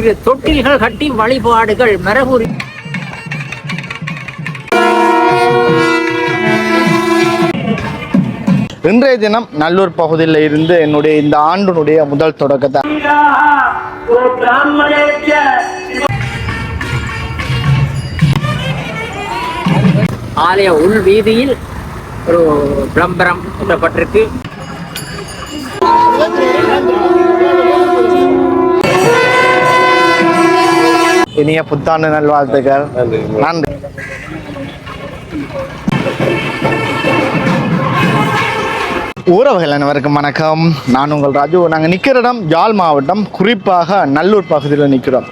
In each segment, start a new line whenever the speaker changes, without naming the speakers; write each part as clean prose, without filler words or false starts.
சிறு தொட்டில்கள் கட்டி வழிபாடுகள் மரபுரி.
இன்றைய தினம் நல்லூர் பகுதியில் இருந்து என்னுடைய இந்த ஆண்டினுடைய முதல் தொடக்கத்தை
ஆலய உள் வீதியில் ஒரு விளம்பரம் கூட்டப்பட்டிருக்கு.
இனிய புத்தாண்டு நல்வாழ்த்துக்கள். நன்றி. உறவுகள் அனைவருக்கும் வணக்கம். நான் உங்கள் ராஜு. நாங்கள் நிற்கிற இடம் யாழ் மாவட்டம், குறிப்பாக நல்லூர் பகுதியில் நிற்கிறோம்.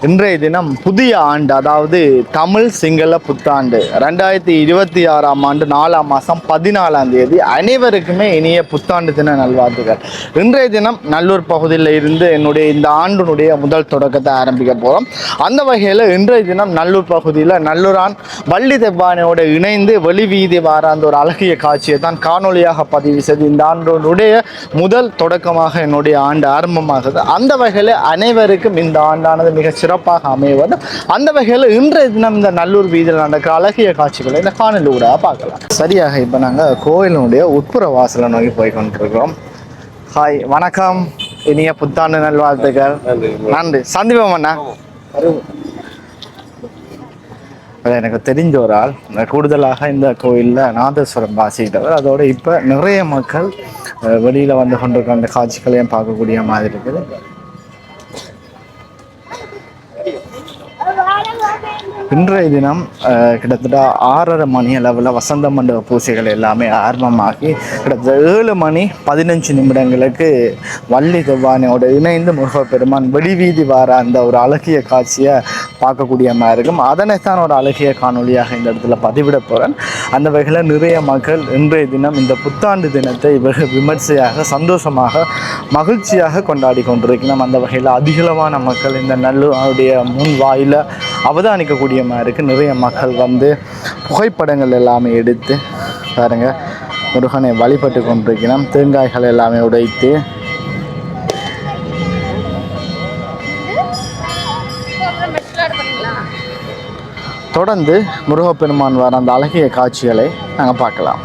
இன்றைய தினம் புதிய ஆண்டு, அதாவது தமிழ் சிங்கள புத்தாண்டு 2026ஆம் ஆண்டு 4ஆம் மாதம் 14ஆம் தேதி. அனைவருக்குமே இனிய புத்தாண்டு தின நல்வாழ்த்துக்கள். இன்றைய தினம் நல்லூர் பகுதியில் இருந்து என்னுடைய இந்த ஆண்டினுடைய முதல் தொடக்கத்தை ஆரம்பிக்க போகிறோம். அந்த வகையில் இன்றைய தினம் நல்லூர் பகுதியில் நல்லூரான் வள்ளி தெவ்வானையோடு இணைந்து வெளி வீதி வார அந்த ஒரு அழகிய காட்சியை தான் காணொலியாக பதிவு செய்து இந்த ஆண்டினுடைய முதல் தொடக்கமாக என்னுடைய ஆண்டு ஆரம்பமாகுது. அந்த வகையில் அனைவருக்கும் இந்த ஆண்டானது மிக சிறப்பாக அமைவது. அந்த வகையில் இன்றைய தினம் இந்த நல்லூர் வீதியில் நடக்கிற அழகிய காட்சிகளை இந்த காணொலி கூட பார்க்கலாம். சரியாக இப்போ நாங்கள் கோயிலினுடைய உட்புற வாசலை நோக்கி போய் கொண்டிருக்கிறோம். ஹாய், வணக்கம், இனிய புத்தாண்டு நல்வாழ்த்துக்கள். நன்றி. சந்திப்போம் அண்ணா. எனக்கு தெரிஞ்ச ஒரு ஆள் கூடுதலாக இந்த கோயிலில் நாதஸ்வரம் வாசிக்கிட்டவர். அதோடு இப்போ நிறைய மக்கள் வெளியில் வந்து கொண்டிருக்கிற அந்த காட்சிகளையும் பார்க்கக்கூடிய மாதிரி இருக்குது. இன்றைய தினம் கிட்டத்தட்ட 6:30 மணி அளவில் வசந்த மண்டப பூஜைகள் எல்லாமே ஆரம்பமாகி கிட்டத்தட்ட 7 மணி 15 நிமிடங்களுக்கு வள்ளி தெவ்வானையோடு இணைந்து முருகப்பெருமான் வெளிவீதி வார அந்த ஒரு அழகிய காட்சியை பார்க்கக்கூடிய மாதிரி இருக்கும். அதனைத்தான் ஒரு அழகிய காணொலியாக இந்த இடத்துல பதிவிட போகிறேன். அந்த வகையில் நிறைய மக்கள் இன்றைய தினம் இந்த புத்தாண்டு தினத்தை வெகு விமர்சையாக, சந்தோஷமாக, மகிழ்ச்சியாக கொண்டாடி கொண்டிருக்கிறோம். அந்த வகையில் அதிகளவான மக்கள் இந்த நல்லூருடைய முன் வாயில அவதானிக்கக்கூடிய மாதிரி இருக்குது. நிறைய மக்கள் வந்து புகைப்படங்கள் எல்லாமே எடுத்து பாருங்க முருகனை வழிபட்டு கொண்டிருக்கிறோம். தேங்காய்கள் எல்லாமே உடைத்து தொடர்ந்து முருகப்பெருமான் வர அந்த அழகிய காட்சிகளை நாங்கள் பார்க்கலாம்.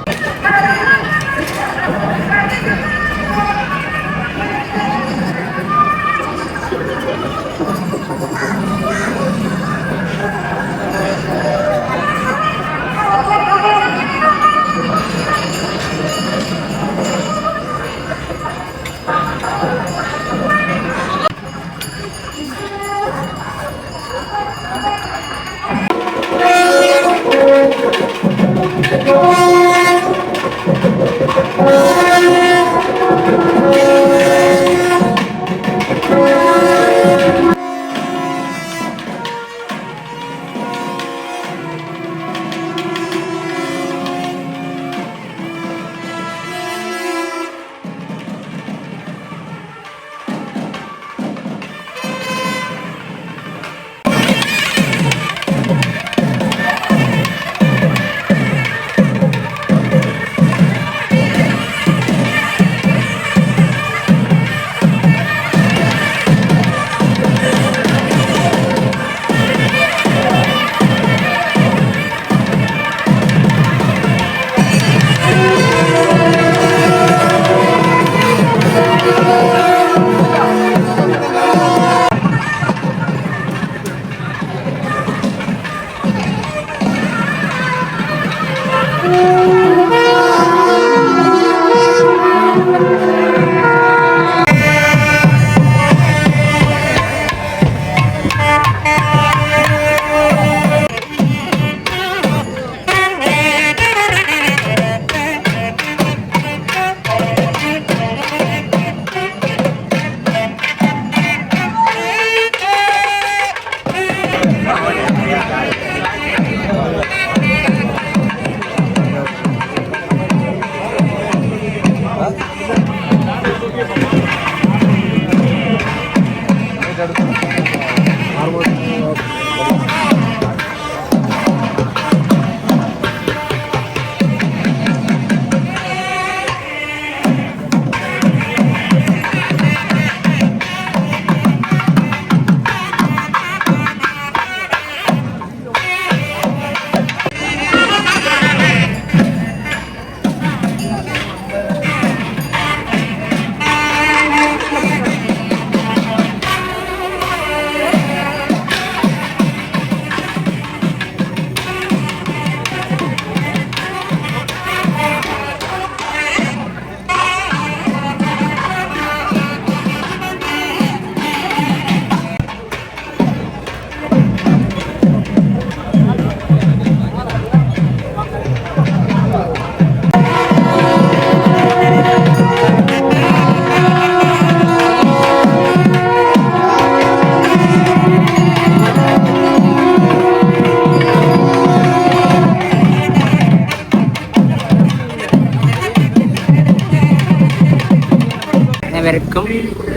அனைவருக்கும்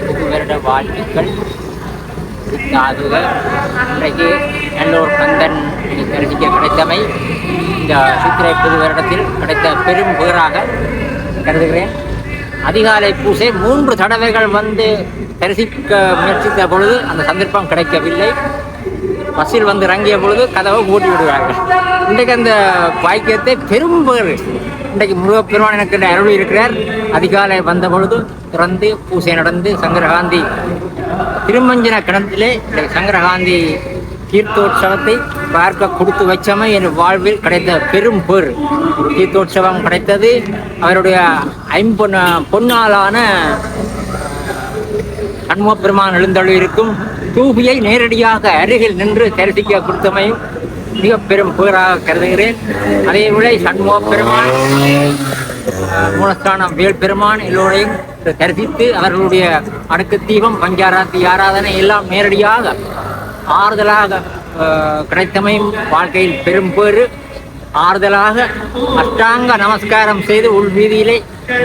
புது வருட வாழ்த்துக்கள். இன்றைக்கு நல்லூர் கந்தன் தரிசிக்க கிடைத்தமை இந்த சித்திரை புது வருடத்தில் கிடைத்த பெரும் பேராக கருதுகிறேன். அதிகாலை பூசை 3 தடவைகள் வந்து தரிசிக்க முயற்சித்த பொழுது அந்த சந்தர்ப்பம் கிடைக்கவில்லை. பஸ்ஸில் வந்து இறங்கிய பொழுது கதவை மூடி விடுவார்கள். இன்றைக்கு அந்த பாக்கியத்தை பெரும் பேர் இன்றைக்கு முருகப்பெருமான் எனக்கு அருள் இருக்கிறார். அதிகாலை வந்த பொழுது திறந்து பூசை நடந்து சங்கரகாந்தி திருமஞ்சன கிணத்திலே சங்கரகாந்தி தீர்த்தோற்சவத்தை பார்க்க கொடுத்து வச்சமை என் வாழ்வில் கிடைத்த பெரும் பேர். தீர்த்தோற்சவம் கிடைத்தது. அவருடைய பொன்னாலான சண்முகப்பெருமான் எழுந்தொழி இருக்கும் தூபியை நேரடியாக அருகில் நின்று தரிசிக்க கொடுத்தமையும் மிக பெரும் பேராக கருதுகிறேன். அதே விட சண்முகப்பெருமான் மூலஸ்தானம் வேல் பெருமான் எல்லோரையும் தரிசித்து அவர்களுடைய அடுக்கு தீபம் பஞ்சாராத்தி ஆராதனை எல்லாம் நேரடியாக ஆறுதலாக கிடைத்தமையும் வாழ்க்கையில் பெரும் பேறு. ஆறுதலாக அஷ்டாங்க நமஸ்காரம் செய்து உள் வீதியிலே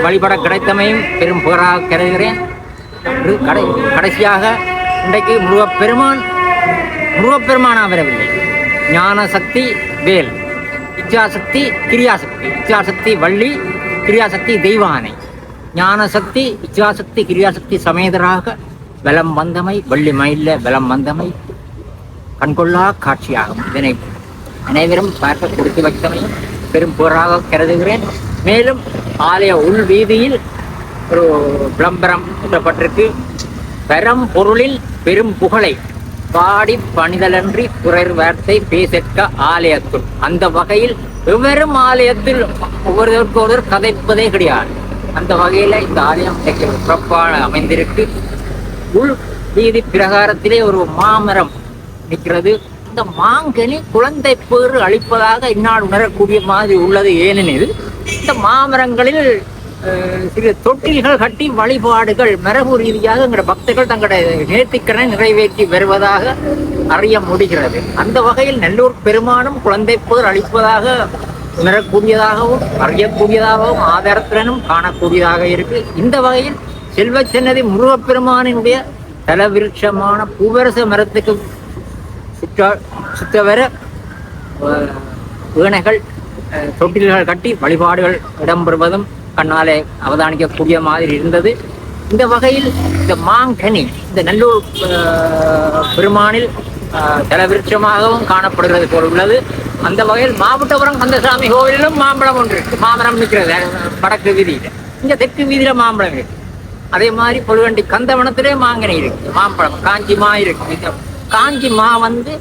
வழிபட கிடைத்தமையும் பெரும் பேராக கருதுகிறேன். கடைசியாக இன்றைக்கு முருகப்பெருமானா வரவில்லை. ஞான சக்தி வேல், இச்சாசக்தி கிரியாசக்தி, இச்சாசக்தி வள்ளி, கிரியாசக்தி தெய்வானை, ஞானசக்தி இச்சாசக்தி கிரியாசக்தி சமேதராக பலம் வந்தமை, வள்ளி மயில பலம் வந்தமை கண்கொள்ளா காட்சியாகும். இதனை அனைவரும் பார்க்க கொடுத்து வைத்தமையும் பெரும் போராக கருதுகிறேன். மேலும் ஆலய உள் வீதியில் ஒரு விளம்பரம் கூட்டப்பட்டிருக்கு. பெரும் பொருளில் பெரும் புகழை பாடி பணிதலன்றி பிறர் வார்த்தை பேசற்க ஆலயத்துள். அந்த வகையில் வெவ்வேறும் ஆலயத்தில் ஒவ்வொருவருக்கு ஒருவர் கதைப்பதே கிடையாது. அந்த வகையில இந்த ஆலயம் சிறப்பாக அமைந்திருக்கு. உள் வீதி பிரகாரத்திலே ஒரு மாமரம் நிற்கிறது. இந்த மாங்கனி குழந்தை பேறு அளிப்பதாக இந்நாள் உணரக்கூடிய மாதிரி உள்ளது. ஏனெனில் இந்த மாமரங்களில் சில தொட்டில்கள் கட்டி வழிபாடுகள் மரபு ரீதியாக எங்கள் பக்தர்கள் தங்களுடைய நேர்த்திக்கனை நிறைவேற்றி வருவதாக அறிய முடிகிறது. அந்த வகையில் நல்லூர் பெருமானும் குழந்தை பேர் அளிப்பதாக உணரக்கூடியதாகவும் அறியக்கூடியதாகவும் ஆதாரத்துடனும் காணக்கூடியதாக இருக்கு. இந்த வகையில் செல்வ சன்னதி முருகப்பெருமானினுடைய தலவிருட்சமான பூவரச மரத்துக்கு சுத்தவர வீணைகள் தொட்டில்கள் கட்டி வழிபாடுகள் இடம்பெறுவதும் கண்ணாலே அவதானிக்கக்கூடிய மாதிரி இருந்தது. இந்த வகையில் இந்த மாங்கனி இந்த நல்லூர் பெருமானில் தலவிருட்சமாகவும் காணப்படுகிறது போல் உள்ளது. அந்த வகையில் மாவட்டபுரம் கந்தசாமி கோவிலிலும் மாம்பழம் ஒன்று மாமரம் நிற்கிறது வடக்கு வீதியில். இங்கே தெற்கு வீதியில் மாம்பழம் இருக்கு. அதே மாதிரி பொழுவண்டி கந்தவனத்திலே மாங்கனி இருக்கு, மாம்பழம் காஞ்சி மா இருக்கு. காஞ்சி மா வந்து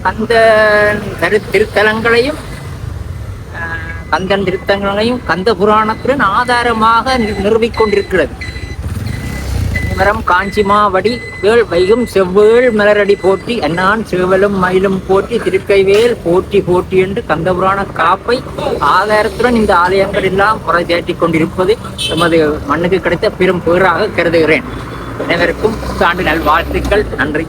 கந்த திருத்தலங்களையும் கந்தன் திருத்தங்களையும் கந்த புராணத்துடன் ஆதாரமாக நிறுவிக்கொண்டிருக்கிறது. மரம் காஞ்சிமா வடி வேள் வைகும் செவ்வேள் மலரடி போற்றி அண்ணான் சேவலும் மயிலும் போற்றி திருக்கைவேல் போற்றி போற்றி என்று கந்தபுராண காப்பை ஆதாரத்துடன் இந்த ஆலயங்கள் எல்லாம் குறை தேற்றிக் கொண்டிருப்பது எமது மண்ணுக்கு கிடைத்த பெரும் பேராக கருதுகிறேன். அனைவருக்கும் ஆண்டு நல் வாழ்த்துக்கள். நன்றி.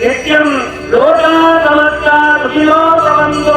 नित्यं लोका समस्ता सुखिनो भवन्तु।